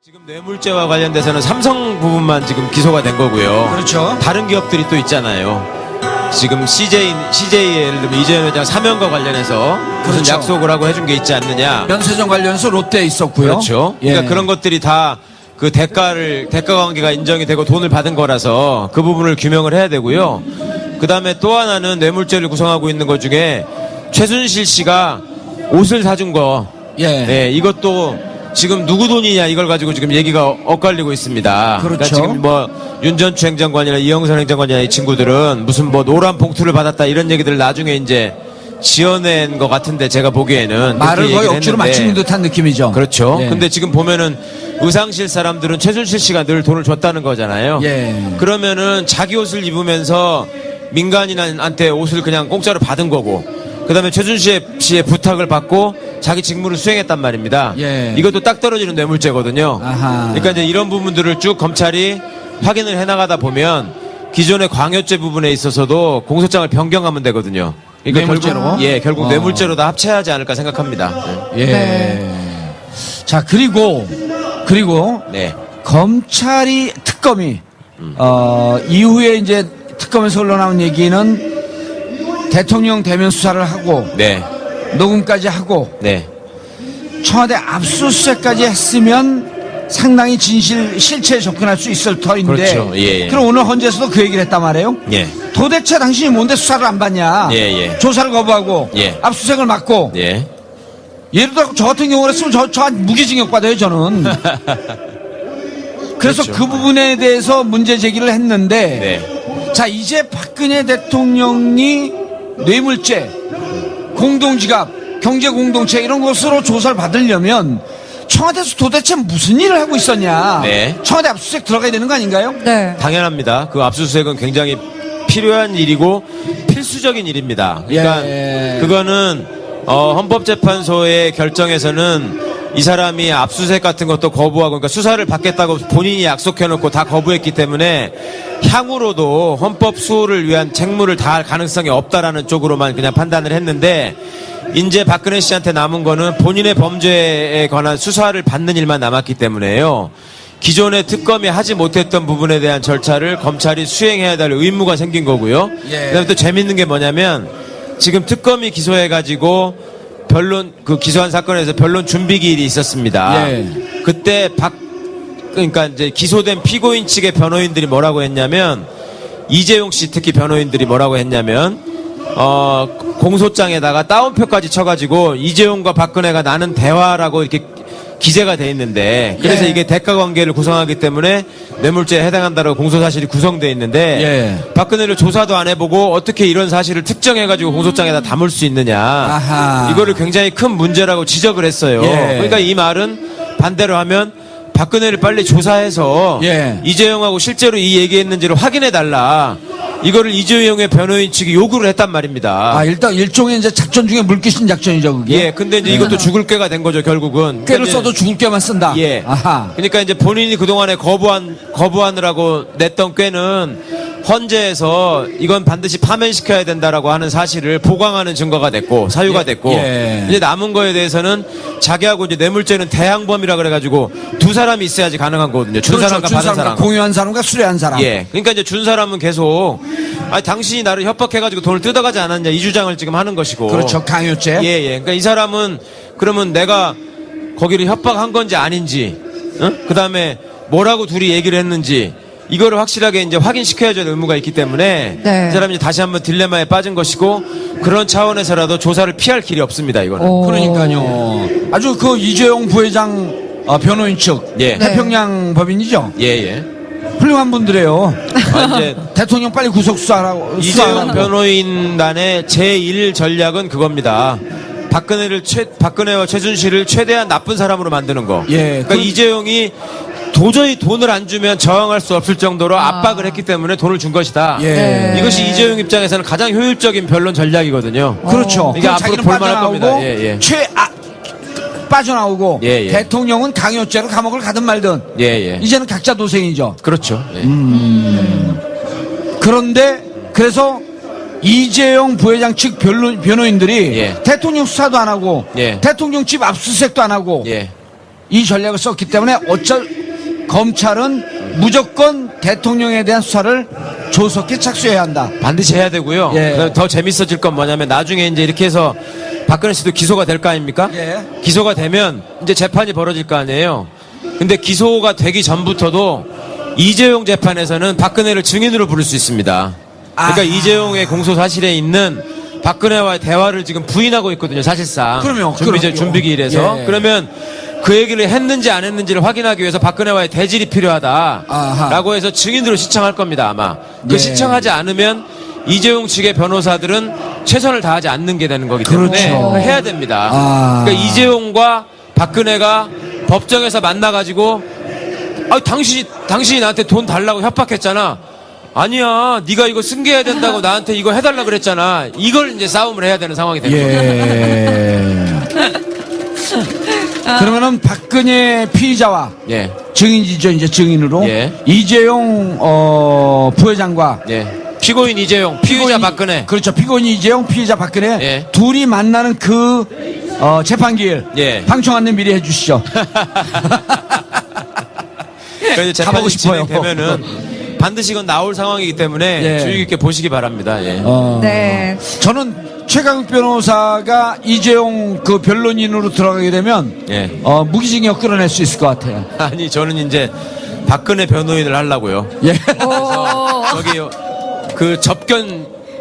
지금 뇌물죄와 관련돼서는 삼성 부분만 지금 기소가 된 거고요. 그렇죠. 다른 기업들이 또 있잖아요. 지금 CJ 예를 들면 이재용 회장 사면과 관련해서 무슨 그렇죠. 약속을 하고 해준 게 있지 않느냐. 면세점 관련해서 롯데에 있었고요. 그렇죠. 예. 그러니까 그런 것들이 다 그 대가 관계가 인정이 되고 돈을 받은 거라서 그 부분을 규명을 해야 되고요. 그 다음에 또 하나는 뇌물죄를 구성하고 있는 것 중에 최순실 씨가 옷을 사준 거. 예. 네, 이것도 지금 누구 돈이냐 이걸 가지고 지금 얘기가 엇갈리고 있습니다. 그렇죠. 그러니까 지금 뭐 윤전추 행정관이나 이영선 행정관이나 이 친구들은 무슨 뭐 노란 봉투를 받았다 이런 얘기들을 나중에 이제 지어낸 것 같은데 제가 보기에는 말을 그렇게 거의 얘기를 억지로 했는데. 맞추는 듯한 느낌이죠. 그렇죠. 예. 근데 지금 보면은 의상실 사람들은 최순실 씨가 늘 돈을 줬다는 거잖아요. 예. 그러면은 자기 옷을 입으면서 민간인한테 옷을 그냥 공짜로 받은 거고, 그 다음에 최순실 씨의 부탁을 받고 자기 직무를 수행했단 말입니다. 예. 이것도 딱 떨어지는 뇌물죄거든요. 아하. 그러니까 이제 이런 부분들을 쭉 검찰이 확인을 해나가다 보면 기존의 광역죄 부분에 있어서도 공소장을 변경하면 되거든요. 그러니까 뇌물죄로? 결국 뇌물죄로 다 합체하지 않을까 생각합니다. 예. 네. 자, 그리고 네. 검찰이 특검이 이후에 이제 특검에서 흘러나온 얘기는 대통령 대면 수사를 하고 네. 녹음까지 하고 네. 청와대 압수수색까지 했으면 상당히 실체에 접근할 수 있을 터인데 그렇죠. 예, 예. 그럼 오늘 헌재에서도 그 얘기를 했단 말이에요. 예. 도대체 당신이 뭔데 수사를 안 받냐. 예, 예. 조사를 거부하고 예. 압수수색을 막고 예. 예를 들어 저 같은 경우를 했으면 저 무기징역 받아요 저는. 그래서 그렇죠. 그 부분에 대해서 문제 제기를 했는데 네. 자 이제 박근혜 대통령이 뇌물죄, 공동지갑, 경제공동체 이런 것으로 조사를 받으려면 청와대에서 도대체 무슨 일을 하고 있었냐. 네. 청와대 압수수색 들어가야 되는 거 아닌가요? 네. 당연합니다. 그 압수수색은 굉장히 필요한 일이고 필수적인 일입니다. 그러니까 예. 그거는 헌법재판소의 결정에서는 이 사람이 압수수색 같은 것도 거부하고, 그러니까 수사를 받겠다고 본인이 약속해놓고 다 거부했기 때문에 향후로도 헌법 수호를 위한 책무를 다할 가능성이 없다라는 쪽으로만 그냥 판단을 했는데, 이제 박근혜 씨한테 남은 거는 본인의 범죄에 관한 수사를 받는 일만 남았기 때문에요. 기존의 특검이 하지 못했던 부분에 대한 절차를 검찰이 수행해야 될 의무가 생긴 거고요. 예. 그다음에 또 재밌는 게 뭐냐면 지금 특검이 기소해가지고 기소한 사건에서 변론 준비기일이 있었습니다. 예. 그때 그러니까 이제 기소된 피고인 측의 변호인들이 뭐라고 했냐면, 이재용 씨 특히 변호인들이 뭐라고 했냐면, 공소장에다가 따옴표까지 쳐가지고 이재용과 박근혜가 나눈 대화라고 이렇게 기재가 돼 있는데, 그래서 예. 이게 대가 관계를 구성하기 때문에 뇌물죄에 해당한다고 공소사실이 구성돼 있는데, 예. 박근혜를 조사도 안 해보고 어떻게 이런 사실을 특정해가지고 공소장에다 담을 수 있느냐. 아하. 이거를 굉장히 큰 문제라고 지적을 했어요. 예. 그러니까 이 말은 반대로 하면 박근혜를 빨리 조사해서 예. 이재용하고 실제로 이 얘기했는지를 확인해달라. 이거를 이재용의 변호인 측이 요구를 했단 말입니다. 아 일단 일종의 이제 작전 중에 물귀신 작전이죠 그게. 예, 근데 이제 이것도 죽을 꾀가 된 거죠, 결국은. 꾀를 그러니까 써도 죽을 꾀만 쓴다. 예. 아하. 그러니까 이제 본인이 그동안에 거부하느라고 냈던 꾀는 헌재에서 이건 반드시 파면시켜야 된다라고 하는 사실을 보강하는 증거가 됐고, 사유가 됐고, 예. 이제 남은 거에 대해서는 자기하고 이제 뇌물죄는 대항범이라 그래가지고 두 사람이 있어야지 가능한 거거든요. 준 사람과 준 받은 사람. 공유한 사람과 수뢰한 사람. 예. 그러니까 이제 준 사람은 계속, 아니, 당신이 나를 협박해가지고 돈을 뜯어가지 않았냐, 이 주장을 지금 하는 것이고. 그렇죠. 강요죄. 예, 예. 그러니까 이 사람은 그러면 내가 거기를 협박한 건지 아닌지, 그 다음에 뭐라고 둘이 얘기를 했는지, 이거를 확실하게 이제 확인시켜야 될 의무가 있기 때문에, 네. 이 사람이 다시 한번 딜레마에 빠진 것이고, 그런 차원에서라도 조사를 피할 길이 없습니다, 이거는. 오. 그러니까요. 아주 그 이재용 부회장 변호인 측 예. 태평양 법인이죠. 예, 예. 훌륭한 분들이에요. 아, 이제, 대통령 빨리 구속 수사하라고. 이재용 변호인단의 제1 전략은 그겁니다. 박근혜와 최순실을 최대한 나쁜 사람으로 만드는 거. 예. 그러니까 이재용이 도저히 돈을 안 주면 저항할 수 없을 정도로 압박을 했기 때문에 돈을 준 것이다. 예. 네. 이것이 이재용 입장에서는 가장 효율적인 변론 전략이거든요. 그렇죠. 이게 그럼 앞으로 자기는 볼만할 빠져나오고 겁니다. 예, 예. 빠져나오고 예, 예. 대통령은 강요죄로 감옥을 가든 말든 예, 예. 이제는 각자 도생이죠. 그렇죠. 예. 그런데 그래서 이재용 부회장 측 변호인들이 예. 대통령 수사도 안 하고 예. 대통령 집 압수수색도 안 하고 예. 이 전략을 썼기 때문에 검찰은 무조건 대통령에 대한 수사를 조속히 착수해야 한다. 반드시 해야 되고요. 예. 그다음에 더 재밌어질 건 뭐냐면 나중에 이제 이렇게 해서 박근혜 씨도 기소가 될 거 아닙니까? 예. 기소가 되면 이제 재판이 벌어질 거 아니에요. 근데 기소가 되기 전부터도 이재용 재판에서는 박근혜를 증인으로 부를 수 있습니다. 그러니까 아하. 이재용의 공소 사실에 있는 박근혜와의 대화를 지금 부인하고 있거든요, 사실상. 그럼요. 준비기일에서. 예. 그러면 그 얘기를 했는지 안 했는지를 확인하기 위해서 박근혜와의 대질이 필요하다라고 아하. 해서 증인으로 시청할 겁니다, 아마. 그 예. 시청하지 않으면 이재용 측의 변호사들은 최선을 다하지 않는 게 되는 거기 때문에 그렇죠. 해야 됩니다. 아. 그러니까 이재용과 박근혜가 법정에서 만나가지고 당신이 나한테 돈 달라고 협박했잖아. 아니야, 네가 이거 승계해야 된다고 나한테 이거 해달라 그랬잖아. 이걸 이제 싸움을 해야 되는 상황이 되는 거죠. 예. 그러면은 박근혜 피의자와 예, 증인이죠, 이제 증인으로. 예. 이재용, 부회장과 예. 피고인 이재용, 피의자 박근혜. 그렇죠. 피고인 이재용, 피의자 박근혜. 예. 둘이 만나는 그, 재판기일. 예. 방청 안내 미리 해주시죠. 그러니까 이제 가보고 재판이 싶어요. 진행되면은 반드시 이건 나올 상황이기 때문에 예. 주의 깊게 보시기 바랍니다. 예. 네. 저는 최강욱 변호사가 이재용 그 변론인으로 들어가게 되면, 예. 무기징역 끌어낼 수 있을 것 같아요. 아니, 저는 이제 박근혜 변호인을 하려고요. 예. 오. 저기요, 그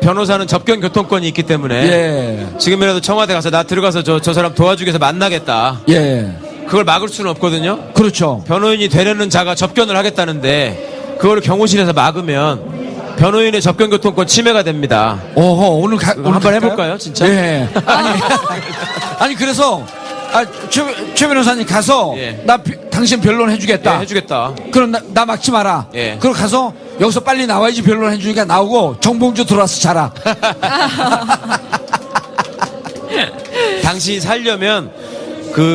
변호사는 접견 교통권이 있기 때문에 예. 지금이라도 청와대 가서 나 들어가서 저 사람 도와주기 위해서 만나겠다. 예. 그걸 막을 수는 없거든요. 그렇죠. 변호인이 되려는 자가 접견을 하겠다는데 그거를 경호실에서 막으면 변호인의 접견 교통권 침해가 됩니다. 오늘 오늘 한번 갈까요? 해볼까요, 진짜? 예. 아니 그래서 최 변호사님 가서 예. 당신 변론 해주겠다. 예, 해주겠다. 그럼 나 막지 마라. 예. 그럼 가서 여기서 빨리 나와야지 변론 해주니까 나오고 정봉주 들어와서 자라. 당신이 살려면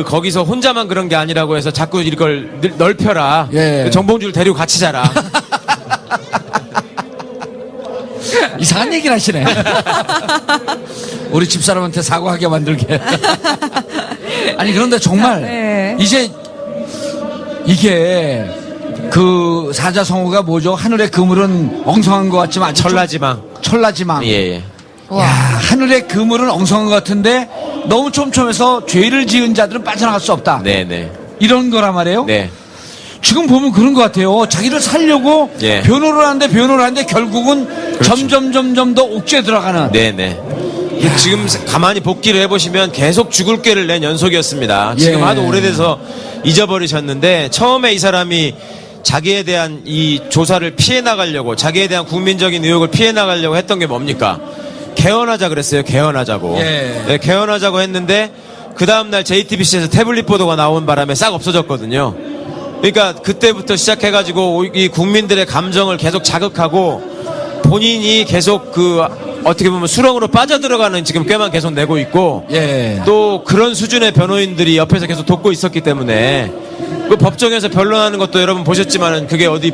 거기서 혼자만 그런 게 아니라고 해서 자꾸 이걸 넓혀라. 예. 정봉주를 데리고 같이 자라. 이상한 얘기를 하시네. 우리 집사람한테 사과하게 만들게. 아니 그런데 정말 네. 이제 이게 그 사자성어가 뭐죠? 하늘의 그물은 엉성한 것 같지만 아주 천라지망. 예. 야, 하늘의 그물은 엉성한 것 같은데 너무 촘촘해서 죄를 지은 자들은 빠져나갈 수 없다. 네네. 이런 거란 말이에요. 네. 지금 보면 그런 것 같아요. 자기를 살려고 예. 변호를 하는데 결국은 그렇죠. 점점 더 옥죄에 들어가는. 네네. 지금 가만히 복기를 해보시면 계속 죽을 죄를 낸 연속이었습니다. 지금 예. 하도 오래돼서 잊어버리셨는데 처음에 이 사람이 자기에 대한 이 조사를 피해 나가려고 자기에 대한 국민적인 의혹을 피해 나가려고 했던 게 뭡니까? 개헌하자 그랬어요. 개헌하자고. 예. 네, 개헌하자고 했는데 그 다음날 JTBC에서 태블릿 보도가 나온 바람에 싹 없어졌거든요. 그러니까 그때부터 시작해가지고 이 국민들의 감정을 계속 자극하고 본인이 계속 어떻게 보면 수렁으로 빠져들어가는 지금 꾀만 계속 내고 있고 예. 또 그런 수준의 변호인들이 옆에서 계속 돕고 있었기 때문에 그 법정에서 변론하는 것도 여러분 보셨지만은 그게 어디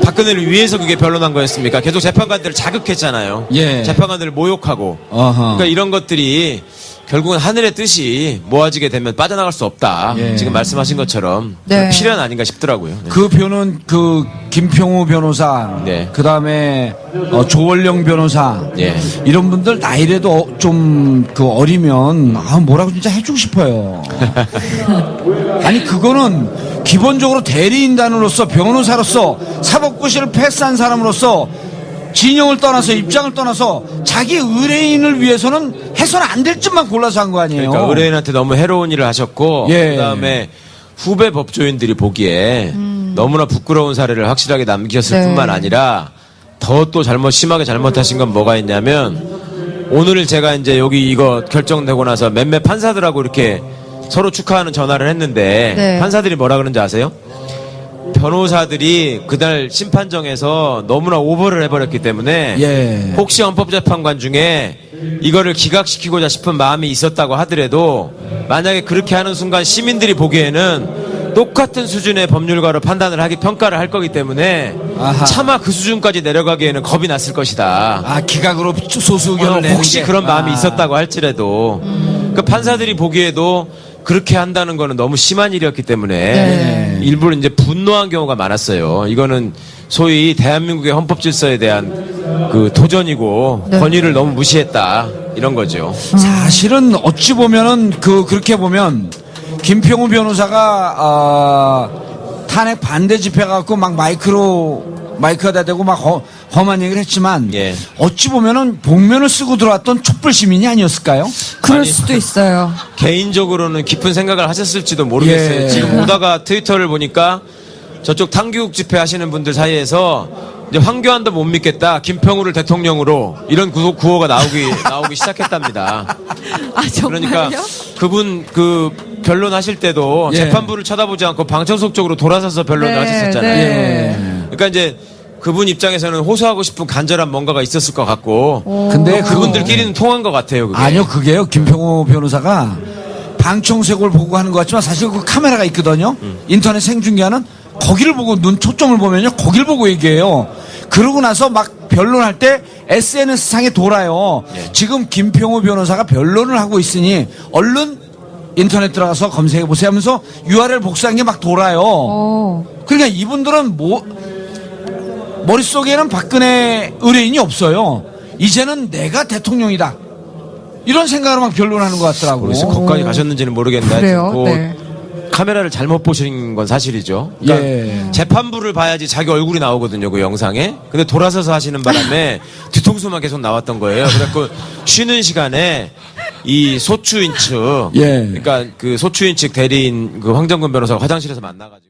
박근혜를 위해서 그게 변론한 거였습니까? 계속 재판관들을 자극했잖아요. 예. 재판관들을 모욕하고. 어허. 그러니까 이런 것들이 결국은 하늘의 뜻이 모아지게 되면 빠져나갈 수 없다. 예. 지금 말씀하신 것처럼 네. 필연 아닌가 싶더라고요. 네. 그 표는 김평우 변호사, 네. 그 다음에 조원령 변호사, 예. 이런 분들 나이라도 좀 어리면 뭐라고 진짜 해주고 싶어요. 아니 그거는 기본적으로 대리인단으로서 변호사로서 사법고시를 패스한 사람으로서 진영을 떠나서 입장을 떠나서 자기 의뢰인을 위해서는 해서는 안 될 짓만 골라서 한 거 아니에요. 그러니까 의뢰인한테 너무 해로운 일을 하셨고 예. 그다음에 후배 법조인들이 보기에 너무나 부끄러운 사례를 확실하게 남기셨을 네. 뿐만 아니라 더 또 심하게 잘못하신 건 뭐가 있냐면 오늘 제가 이제 여기 이거 결정되고 나서 몇몇 판사들하고 이렇게 서로 축하하는 전화를 했는데 네. 판사들이 뭐라 그러는지 아세요? 변호사들이 그날 심판정에서 너무나 오버를 해버렸기 때문에 예. 혹시 헌법재판관 중에 이거를 기각시키고자 싶은 마음이 있었다고 하더라도 만약에 그렇게 하는 순간 시민들이 보기에는 똑같은 수준의 법률가로 평가를 할 거기 때문에 아하. 차마 그 수준까지 내려가기에는 겁이 났을 것이다. 기각으로 소수 의견을 내는 혹시 게. 그런 마음이 있었다고 할지라도 그 판사들이 보기에도 그렇게 한다는 거는 너무 심한 일이었기 때문에 네. 일부러 이제 분노한 경우가 많았어요. 이거는 소위 대한민국의 헌법 질서에 대한 그 도전이고 네. 권위를 너무 무시했다 이런 거죠. 사실은 어찌 보면은 그렇게 보면 김평우 변호사가 탄핵 반대 집회 갖고 막 마이크가 대고 막 험한 얘기를 했지만 예. 어찌 보면은 복면을 쓰고 들어왔던 촛불 시민이 아니었을까요? 그럴 아니, 수도 있어요. 개인적으로는 깊은 생각을 하셨을지도 모르겠어요. 예. 지금 오다가 트위터를 보니까 저쪽 탕규국 집회 하시는 분들 사이에서 이제 황교안도 못 믿겠다. 김평우를 대통령으로 이런 구호가 나오기 시작했답니다. 아, 정말요? 그러니까 그분 그 변론하실 때도 예. 재판부를 쳐다보지 않고 방청석 쪽으로 돌아서서 변론을 네, 하셨었잖아요. 네. 그러니까 이제 그분 입장에서는 호소하고 싶은 간절한 뭔가가 있었을 것 같고 근데 그분들끼리는 통한 것 같아요. 그게. 아니요, 그게요. 김평우 변호사가 방청석을 보고 하는 것 같지만 사실 그 카메라가 있거든요. 인터넷 생중계하는 거기를 보고 눈 초점을 보면요. 거기를 보고 얘기해요. 그러고 나서 막 변론할 때 SNS 상에 돌아요. 예. 지금 김평우 변호사가 변론을 하고 있으니 얼른 인터넷 들어가서 검색해 보세요 하면서 URL 복사한 게 막 돌아요. 그러니까 이분들은 머릿속에는 박근혜 의뢰인이 없어요. 이제는 내가 대통령이다. 이런 생각으로 막 변론하는 것 같더라고요. 그래서 거기까지 가셨는지는 모르겠는데 그래요? 그 네. 카메라를 잘못 보신 건 사실이죠. 그러니까 예. 재판부를 봐야지 자기 얼굴이 나오거든요. 그 영상에. 근데 돌아서서 하시는 바람에 뒤통수만 계속 나왔던 거예요. 그래서 쉬는 시간에 이 소추인 측, 예. 그러니까 그 소추인 측 대리인 그 황정근 변호사가 화장실에서 만나가지고.